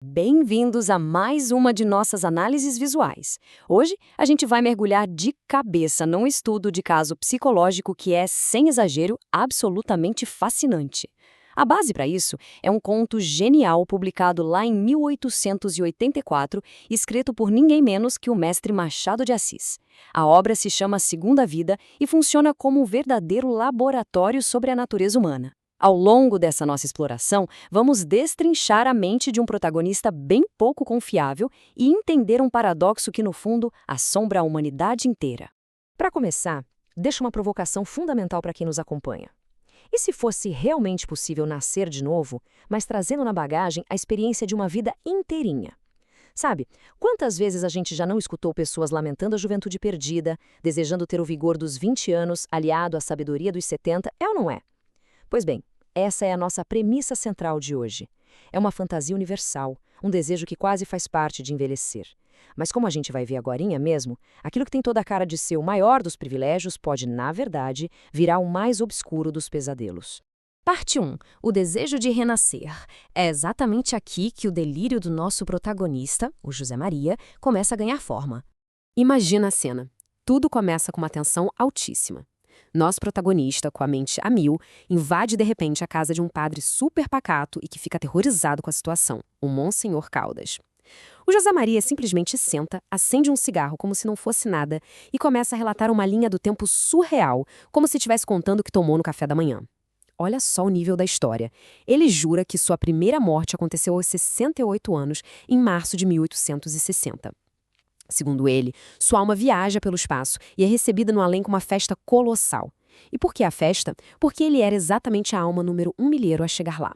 Bem-vindos a mais uma de nossas análises visuais. Hoje, a gente vai mergulhar de cabeça num estudo de caso psicológico que é, sem exagero, absolutamente fascinante. A base para isso é um conto genial publicado lá em 1884, escrito por ninguém menos que o mestre Machado de Assis. A obra se chama Segunda Vida e funciona como um verdadeiro laboratório sobre a natureza humana. Ao longo dessa nossa exploração, vamos destrinchar a mente de um protagonista bem pouco confiável e entender um paradoxo que, no fundo, assombra a humanidade inteira. Para começar, deixo uma provocação fundamental para quem nos acompanha. E se fosse realmente possível nascer de novo, mas trazendo na bagagem a experiência de uma vida inteirinha? Sabe, quantas vezes a gente já não escutou pessoas lamentando a juventude perdida, desejando ter o vigor dos 20 anos aliado à sabedoria dos 70, é ou não é? Pois bem, essa é a nossa premissa central de hoje. É uma fantasia universal, um desejo que quase faz parte de envelhecer. Mas como a gente vai ver agorinha mesmo, aquilo que tem toda a cara de ser o maior dos privilégios pode, na verdade, virar o mais obscuro dos pesadelos. Parte 1. O desejo de renascer. É exatamente aqui que o delírio do nosso protagonista, o José Maria, começa a ganhar forma. Imagina a cena. Tudo começa com uma tensão altíssima. Nosso protagonista, com a mente a mil, invade de repente a casa de um padre super pacato e que fica aterrorizado com a situação, o Monsenhor Caldas. O José Maria simplesmente senta, acende um cigarro como se não fosse nada e começa a relatar uma linha do tempo surreal, como se estivesse contando o que tomou no café da manhã. Olha só o nível da história. Ele jura que sua primeira morte aconteceu aos 68 anos, em março de 1860. Segundo ele, sua alma viaja pelo espaço e é recebida no além com uma festa colossal. E por que a festa? Porque ele era exatamente a alma número 1 milheiro a chegar lá.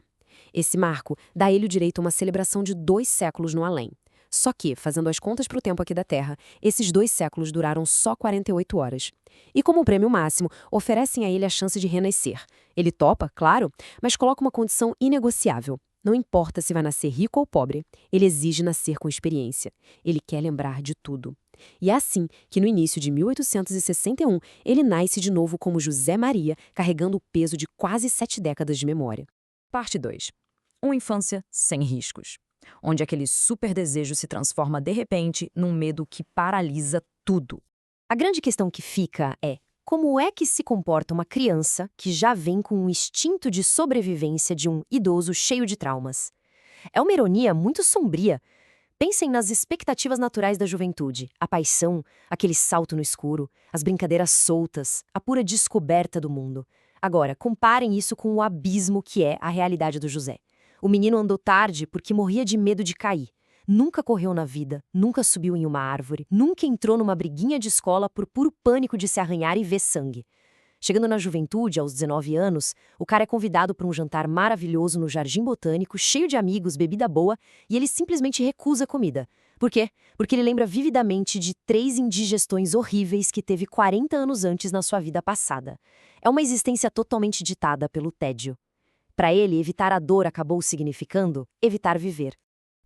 Esse marco dá a ele o direito a uma celebração de 2 séculos no além. Só que, fazendo as contas para o tempo aqui da Terra, esses 2 séculos duraram só 48 horas. E como prêmio máximo, oferecem a ele a chance de renascer. Ele topa, claro, mas coloca uma condição inegociável. Não importa se vai nascer rico ou pobre, ele exige nascer com experiência. Ele quer lembrar de tudo. E é assim que, no início de 1861, ele nasce de novo como José Maria, carregando o peso de quase 7 décadas de memória. Parte 2. Uma infância sem riscos. Onde aquele super desejo se transforma de repente num medo que paralisa tudo. A grande questão que fica é: como é que se comporta uma criança que já vem com um instinto de sobrevivência de um idoso cheio de traumas? É uma ironia muito sombria. Pensem nas expectativas naturais da juventude, a paixão, aquele salto no escuro, as brincadeiras soltas, a pura descoberta do mundo. Agora, comparem isso com o abismo que é a realidade do José. O menino andou tarde porque morria de medo de cair. Nunca correu na vida, nunca subiu em uma árvore, nunca entrou numa briguinha de escola por puro pânico de se arranhar e ver sangue. Chegando na juventude, aos 19 anos, o cara é convidado para um jantar maravilhoso no Jardim Botânico, cheio de amigos, bebida boa, e ele simplesmente recusa a comida. Por quê? Porque ele lembra vividamente de 3 indigestões horríveis que teve 40 anos antes na sua vida passada. É uma existência totalmente ditada pelo tédio. Para ele, evitar a dor acabou significando evitar viver.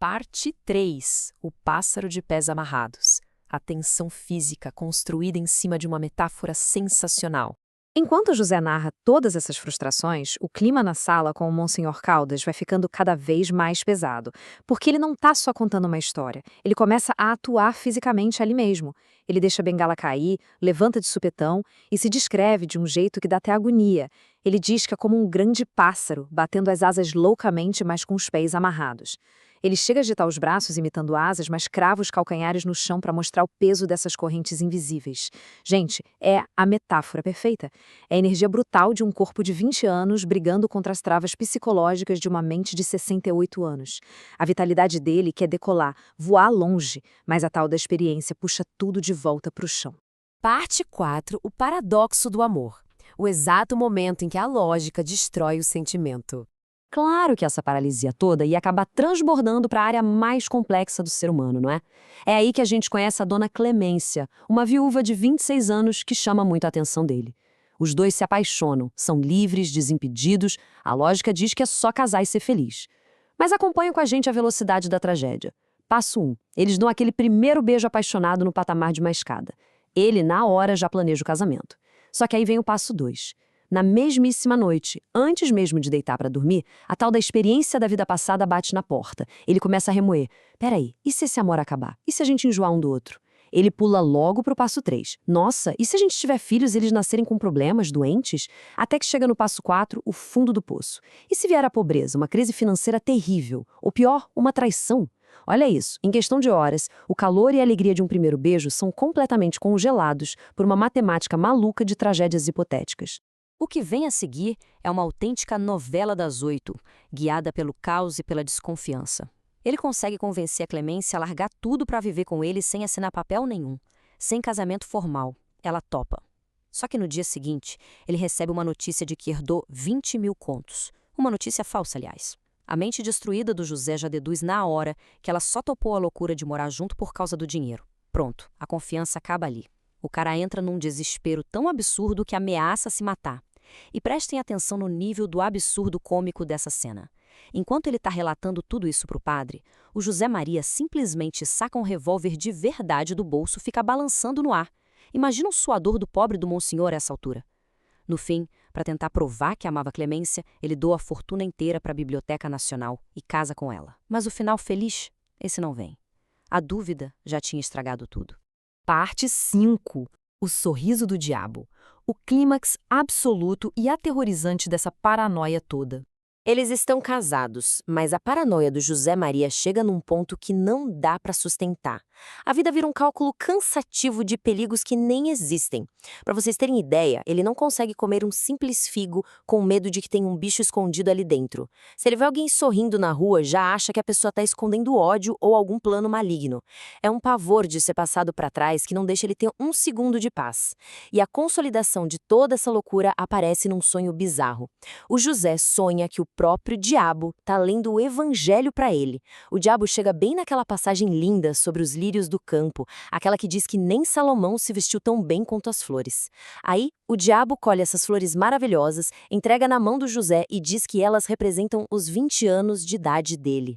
Parte 3. O pássaro de pés amarrados. A tensão física construída em cima de uma metáfora sensacional. Enquanto José narra todas essas frustrações, o clima na sala com o Monsenhor Caldas vai ficando cada vez mais pesado, porque ele não está só contando uma história, ele começa a atuar fisicamente ali mesmo. Ele deixa a bengala cair, levanta de supetão e se descreve de um jeito que dá até agonia. Ele diz que é como um grande pássaro, batendo as asas loucamente, mas com os pés amarrados. Ele chega a agitar os braços imitando asas, mas crava os calcanhares no chão para mostrar o peso dessas correntes invisíveis. Gente, é a metáfora perfeita. É a energia brutal de um corpo de 20 anos brigando contra as travas psicológicas de uma mente de 68 anos. A vitalidade dele quer decolar, voar longe, mas a tal da experiência puxa tudo de volta para o chão. Parte 4. O paradoxo do amor. O exato momento em que a lógica destrói o sentimento. Claro que essa paralisia toda ia acabar transbordando para a área mais complexa do ser humano, não é? É aí que a gente conhece a dona Clemência, uma viúva de 26 anos que chama muito a atenção dele. Os dois se apaixonam, são livres, desimpedidos, a lógica diz que é só casar e ser feliz. Mas acompanha com a gente a velocidade da tragédia. Passo 1. Eles dão aquele primeiro beijo apaixonado no patamar de uma escada. Ele, na hora, já planeja o casamento. Só que aí vem o passo 2. Na mesmíssima noite, antes mesmo de deitar para dormir, a tal da experiência da vida passada bate na porta. Ele começa a remoer. Peraí, e se esse amor acabar? E se a gente enjoar um do outro? Ele pula logo pro passo 3. Nossa, e se a gente tiver filhos e eles nascerem com problemas, doentes? Até que chega no passo 4, o fundo do poço. E se vier a pobreza, uma crise financeira terrível? Ou pior, uma traição? Olha isso, em questão de horas, o calor e a alegria de um primeiro beijo são completamente congelados por uma matemática maluca de tragédias hipotéticas. O que vem a seguir é uma autêntica novela das 8, guiada pelo caos e pela desconfiança. Ele consegue convencer a Clemência a largar tudo para viver com ele sem assinar papel nenhum, sem casamento formal. Ela topa. Só que no dia seguinte, ele recebe uma notícia de que herdou 20 mil contos. Uma notícia falsa, aliás. A mente destruída do José já deduz na hora que ela só topou a loucura de morar junto por causa do dinheiro. Pronto, a confiança acaba ali. O cara entra num desespero tão absurdo que ameaça se matar. E prestem atenção no nível do absurdo cômico dessa cena. Enquanto ele está relatando tudo isso para o padre, o José Maria simplesmente saca um revólver de verdade do bolso e fica balançando no ar. Imagina o suador do pobre do Monsenhor a essa altura. No fim, para tentar provar que amava Clemência, ele doa a fortuna inteira para a Biblioteca Nacional e casa com ela. Mas o final feliz, esse não vem. A dúvida já tinha estragado tudo. Parte 5. O sorriso do diabo. O clímax absoluto e aterrorizante dessa paranoia toda. Eles estão casados, mas a paranoia do José Maria chega num ponto que não dá para sustentar. A vida vira um cálculo cansativo de perigos que nem existem. Para vocês terem ideia, ele não consegue comer um simples figo com medo de que tenha um bicho escondido ali dentro. Se ele vê alguém sorrindo na rua, já acha que a pessoa está escondendo ódio ou algum plano maligno. É um pavor de ser passado para trás que não deixa ele ter um segundo de paz. E a consolidação de toda essa loucura aparece num sonho bizarro. O José sonha que o próprio diabo está lendo o evangelho para ele. O diabo chega bem naquela passagem linda sobre os lírios do campo, aquela que diz que nem Salomão se vestiu tão bem quanto as flores. Aí, o diabo colhe essas flores maravilhosas, entrega na mão do José e diz que elas representam os 20 anos de idade dele.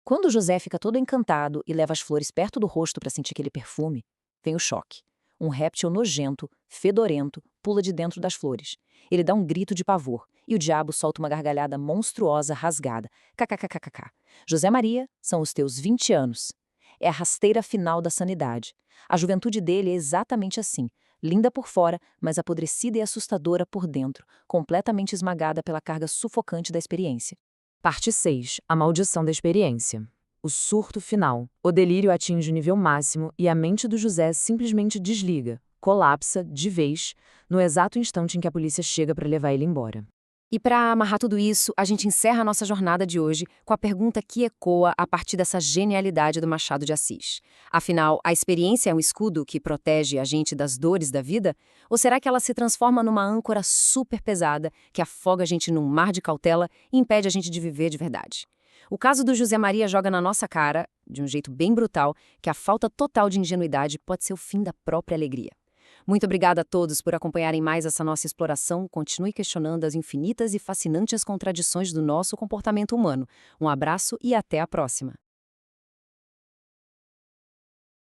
Quando José fica todo encantado e leva as flores perto do rosto para sentir aquele perfume, vem o choque. Um réptil nojento, fedorento, pula de dentro das flores. Ele dá um grito de pavor, e o diabo solta uma gargalhada monstruosa rasgada. KKKKK. José Maria, são os teus 20 anos. É a rasteira final da sanidade. A juventude dele é exatamente assim, linda por fora, mas apodrecida e assustadora por dentro, completamente esmagada pela carga sufocante da experiência. Parte 6. A maldição da experiência. O surto final. O delírio atinge o nível máximo e a mente do José simplesmente desliga, colapsa, de vez, no exato instante em que a polícia chega para levar ele embora. E para amarrar tudo isso, a gente encerra a nossa jornada de hoje com a pergunta que ecoa a partir dessa genialidade do Machado de Assis. Afinal, a experiência é um escudo que protege a gente das dores da vida? Ou será que ela se transforma numa âncora super pesada que afoga a gente num mar de cautela e impede a gente de viver de verdade? O caso do José Maria joga na nossa cara, de um jeito bem brutal, que a falta total de ingenuidade pode ser o fim da própria alegria. Muito obrigada a todos por acompanharem mais essa nossa exploração. Continue questionando as infinitas e fascinantes contradições do nosso comportamento humano. Um abraço e até a próxima!